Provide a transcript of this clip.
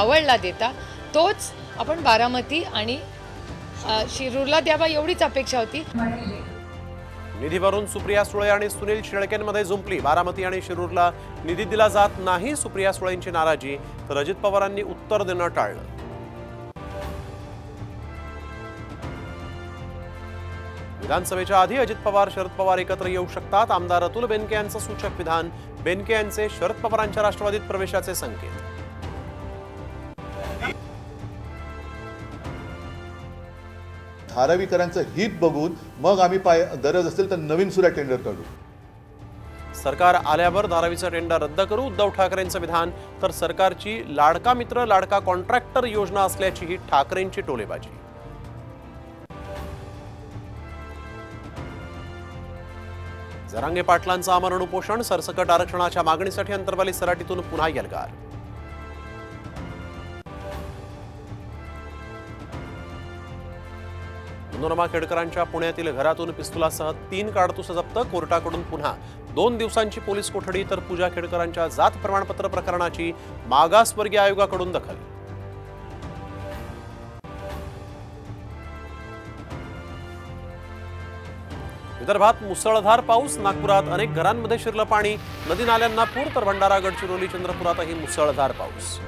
आवडला देता तोच आपण बारामती आणि शिरूरला द्यावा एवढीच अपेक्षा होती। निधीवरून सुप्रिया सुळे आणि सुनील शेळकेंमध्ये जुंपली। बारामती आणि शिरूरला निधी दिला जात नाही, सुप्रिया सुळेंची नाराजी, तर अजित पवारांनी उत्तर देणं टाळलं। विधानसभेच्या आधी अजित पवार शरद पवार एकत्र येऊ शकतात, आमदार अतुल बेनके यांचं सूचक विधान। बेनके यांचे शरद पवारांच्या राष्ट्रवादीत प्रवेशाचे संकेत। धारावीकरांचं हित बघून मग आम्ही गरज असेल तर नवीन सुद्धा टेंडर काढू। सरकार आल्यावर धारावीचं टेंडर रद्द करू, उद्धव ठाकरेंचं विधान, तर सरकारची लाडका मित्र लाडका कॉन्ट्रॅक्टर योजना असल्याची ही ठाकरेंची टोलेबाजी। जरांगे पाटलांचं आमरण उपोषण, सरसकट आरक्षणाच्या मागणीसाठी अंतरवाली सराटीतून पुन्हा यलगार। मनोरमा खेडकरांच्या पुण्यातील घरातून पिस्तुलासह 3 कारतूस जप्त, कोर्टाकडून पुन्हा 2 दिवसांची पोलीस कोठडी, तर पूजा खेडकरांच्या जात प्रमाणपत्र प्रकरणाची मागासवर्गीय आयोगाकडून दखल। विदर्भात मुसळधार पाऊस, नागपुरात अनेक घरांमध्ये शिरलं पाणी, नदी नाल्यांना पूर, तर भंडारा गडचिरोली चंद्रपुरातही मुसळधार पाऊस।